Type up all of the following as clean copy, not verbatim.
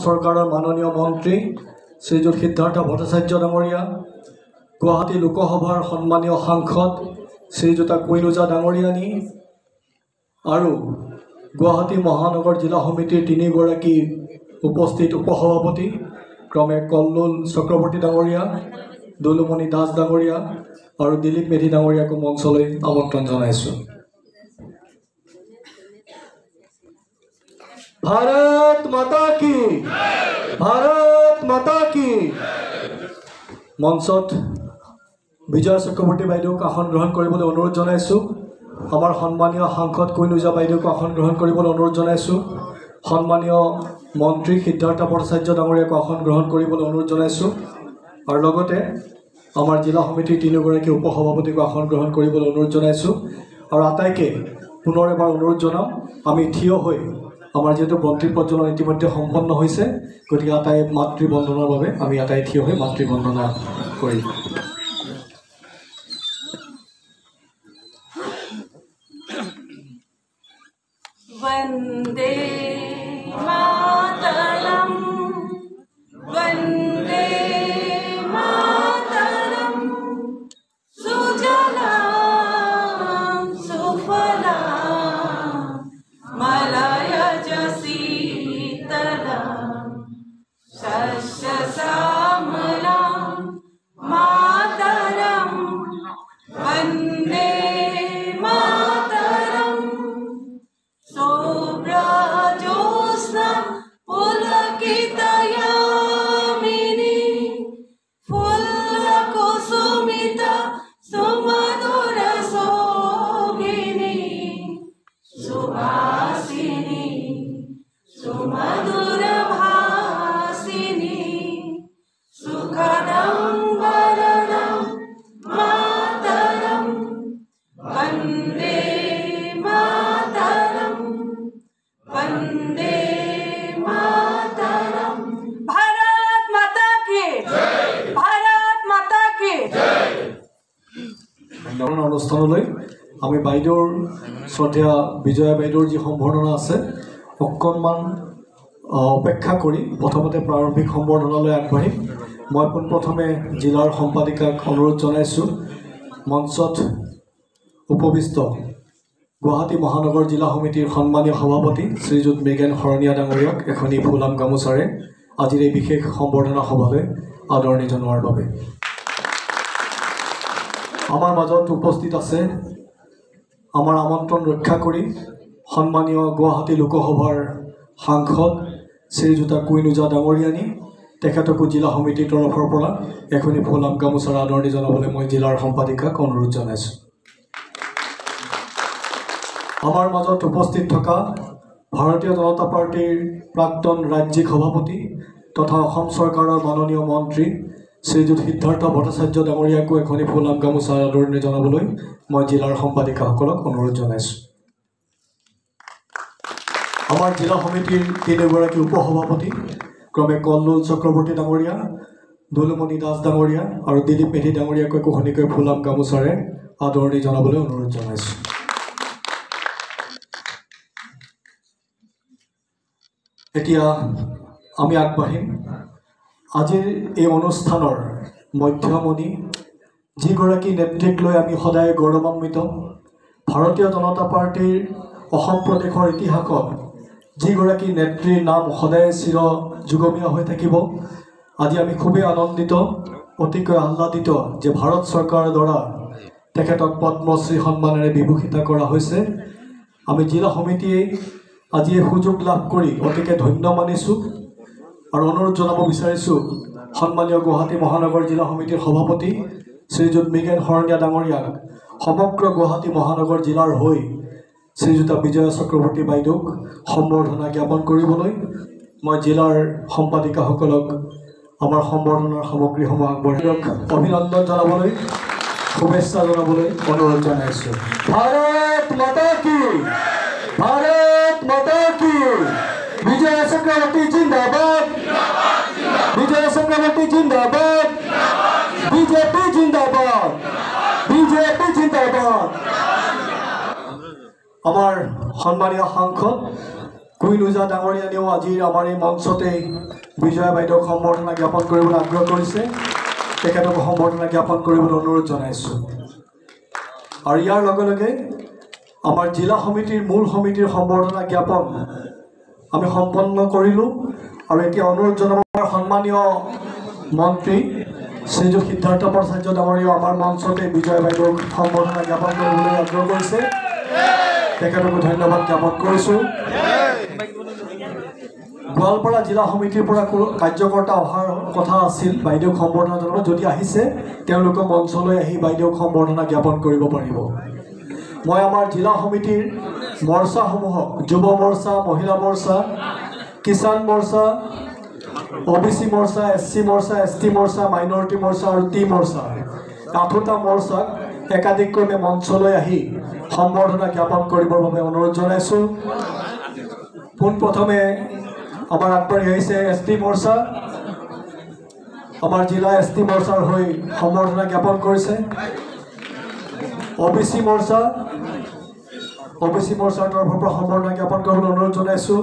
सरकारों माननीय मंत्री श्रीजुत सिद्धार्थ भट्टाचार्य डांगरिया, गुवाहाटी लोकसभार सम्मानीय सांसद श्रीजुता कुइनुजा डांगरियानी और गुवाहाटी महानगर जिला समितिर तीनिगराकी उपस्थित उपसभापति क्रमे कल्लोल चक्रवर्ती डांगरिया, दुलुमणि दास डांगरिया और दिलीप मेधि डांगरिया को मंचले आमंत्रण जानाइछो। भारत माता की, भारत माता की। मंचत विजय चक्रवर्ती बाइदेउक आसन ग्रहण কৰিবলৈ अनुरोध जनाइছো। आमार सम्मानीय सांसद कुइनुजा बाइदेउक आसन ग्रहण কৰিবলৈ अनुरोध जनाइছো। सम्मानीय मंत्री सिद्धार्थ भट्टाचार्य डांगरियाक आसन ग्रहण কৰিবলৈ अनुरोध जनाइছো और लगते आमार जिला समितिर तीनिगराकी उपसभापतिक आसन ग्रहण কৰিবলৈ अनुरोध जनाइছো और आटाइके पुनर एबार अनुरोध जनाम आमी ठिय হৈ आमार जेहेतु बंटी प्रज्वलन इतिमध्ये सम्पन्न होइसे गतिके आटाई मातृबंदनार भावे आमी आटाई ठिय হৈ मातृबंदना करिम। वंदे मातरम, वंदे मातरम, सुजलाम सुफलाम मलयज शीतलाम शस्य श्यामलाम मातरम, वंदे मातरम, शुभ्रज्योत्स्ना पुलकितयामिनी फुल्लकुसुमिता सुमधुर शोभिनी सुभासिनी सुमधुर भासिनी सुखदं वरदं मातरं, वन्दे मातरं, वन्दे मातरं। भारत माता की, भारत माता की। অনুষ্ঠানলৈ আমি বাইদেউৰ শ্ৰদ্ধেয় বিজয়া বাইদেউৰ যি সম্বৰ্ধনা আছে অকণমান অপেক্ষা কৰি প্ৰথমতে প্ৰাৰম্ভিক সম্বৰ্ধনালৈ আগবাঢ়িম। মই পোনপ্ৰথমে জিলাৰ সম্পাদিকাক অনুৰোধ জনাইছোঁ মঞ্চত উপবিষ্ট गुवाहाटी महानगर जिला समितिर सम्मानीय सभापति श्रीजुत मृगेन शरणिया डांगरियाक एखनी फुलाम गामोचारे आजिर এই विशेष सम्बर्धना सभाলৈ आदरणी जनार বাবে आमार মাজত उपस्थित আছে आमार आमंत्रण रक्षा करी सम्मानीय गुवाहाटी लोकसभार सांसद श्रीजुता कुइनुजा डांगरियानी तेखেতকো जिला समितिर तरफर পৰা एखनी फुलाम गामोचारे आदरणी जनाবলৈ मैं जिलार सम्पादिकाक अनुरोध जनाइছোঁ। आमार मजत उपस्थित थका भारतीय जनता पार्टीर प्राक्तन राज्यिक सभापति तथा असम सरकारों माननीय मंत्री श्रीजुत सिद्धार्थ भट्टाचार्य डांगरियाको एखनी फुलाम गामोचा आदरणी जनाবলৈ मैं जिलार सम्पादिकाসকলক अनुरोध जनाइছোঁ। आमार जिला समितिर तीनिगराकी उपसभापति क्रमे कल्लोल चक्रवर्ती डांगरिया, दुलुमणि दास डांगरिया और दिलीप मेधि डांगरियाको एखनिকৈ फुलाम गामोचारे आदरणी जनाবলৈ अनुरोध जनाइছোঁ। এতিয়া আমি আগবাঢ়িম আজিৰ এই অনুষ্ঠানৰ মধ্যমণি যিগৰাকী নেতৃত্বক লৈ আমি সদায় গৌৰৱান্বিত ভাৰতীয় জনতা পাৰ্টিৰ অসম প্ৰদেশৰ ইতিহাসত যিগৰাকী নেত্ৰীৰ নাম সদায় চিৰ যুগমীয়া হৈ থাকিব। আজি আমি খুবেই আনন্দিত অতিকৈ আহ্লাদিত যে ভাৰত চৰকাৰৰ দ্বাৰা তেখেতক পদ্মশ্ৰী সন্মানেৰে বিভূষিত কৰা হৈছে। আমি জিলা সমিতিয়ে আজি এই সুযোগ লাভ কৰি অতিকে ধন্য মানিছোঁ আৰু অনুৰোধ জনাব বিচাৰিছোঁ সম্মানীয় গুৱাহাটী মহানগৰ জিলা সমিতিৰ সভাপতি শ্ৰীযুত মৃগেন শৰণীয়া ডাঙৰীয়াক সমগ্ৰ গুৱাহাটী মহানগৰ জিলাৰ হৈ শ্ৰীযুতা বিজয়া চক্ৰৱৰ্তী বাইদেউক সম্বৰ্ধনা জ্ঞাপন কৰিবলৈ মই জিলাৰ সম্পাদিকাসকলক আমাৰ সম্বৰ্ধনাৰ সামগ্ৰীসমূহ আগবঢ়াওক অভিনন্দন জনাবলৈ শুভেচ্ছা জনাবলৈ অনুৰোধ জনাইছোঁ। ভাৰত মাতা কি, भारत माता की। विजय चक्रवर्ती जिंदाबाद, विजय चक्रवर्ती जिंदाबाद, बीजेपी जिंदाबाद, बीजेपी जिंदाबाद। आमार सम्मानीय सांसद ভূঁই লুজা ডাঙৰীয়ানেও আজি আমাৰ এই মঞ্চতে বিজয়া বাইদেউক সম্বৰ্ধনা জ্ঞাপন কৰিবলৈ আগ্ৰহ কৰিছে তেখেতক সম্বৰ্ধনা জ্ঞাপন কৰিবলৈ অনুৰোধ জনাইছোঁ আৰু ইয়াৰ লগে লগে আমাৰ জিলা সমিতিৰ মূল সমিতিৰ সম্বৰ্ধনা জ্ঞাপন আমি সম্পন্ন কৰিলোঁ আৰু এতিয়া অনুৰোধ জনাবৰ সন্মানীয় মন্ত্ৰী শ্ৰীযুত সিদ্ধাৰ্থ ভট্টাচাৰ্য ডাঙৰীয়াও আমাৰ মঞ্চতে বিজয়া বাইদেউক সম্বৰ্ধনা জ্ঞাপন কৰিবলৈ আগ্ৰহ কৰিছে তেখেতকো ধন্যবাদ জ্ঞাপন কৰিছোঁ গোৱালপাৰা জিলা সমিতিৰ পৰা কাৰ্যকৰ্তা অহাৰ কথা আছিল বাইদেউক সম্বৰ্ধনা জনাব যদি আহিছে তেওঁলোকে মঞ্চলৈ আহি বাইদেউক সম্বৰ্ধনা জ্ঞাপন কৰিব পাৰিব মই আমাৰ জিলা সমিতিৰ মৰ্চাসমূহক যুৱ মৰ্চা মহিলা মৰ্চা কিষাণ মৰ্চা OBC মৰ্চা SC মৰ্চা ST মৰ্চা মাইনৰিটি মৰ্চা আৰু টি মৰ্চা 8টা মৰ্চাক একাধিকক্ৰমে মঞ্চলৈ আহি সম্বৰ্ধনা জ্ঞাপন কৰিবৰ বাবে অনুৰোধ জনাইছোঁ পোনপ্ৰথমে আমাৰ আগবাঢ়ি আহিছে ST মৰ্চা আমাৰ জিলা ST মৰ্চাৰ হৈ সম্বৰ্ধনা জ্ঞাপন কৰিছে OBC মৰ্চাৰ তৰফৰ পৰা সম্বৰ্ধনা জ্ঞাপন কৰিবলৈ অনুৰোধ জনাইছোঁ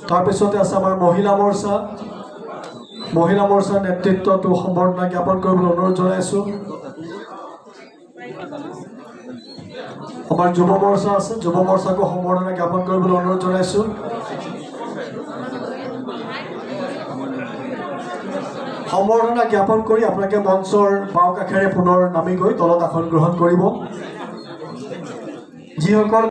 তাৰপিছতে আছে আমাৰ মহিলা মৰ্চাৰ নেতৃত্বটো সম্বৰ্ধনা জ্ঞাপন কৰিবলৈ অনুৰোধ জনাইছোঁ আমাৰ যুৱ মৰ্চা আছে যুৱ মৰ্চাকো সম্বৰ্ধনা জ্ঞাপন কৰিবলৈ অনুৰোধ জনাইছোঁ সম্বৰ্ধনা জ্ঞাপন কৰি আপোনালোকে মঞ্চৰ বাওঁ কাষেৰে পুনৰ নামি গৈ তলত আসন গ্ৰহণ কৰিব যিসকল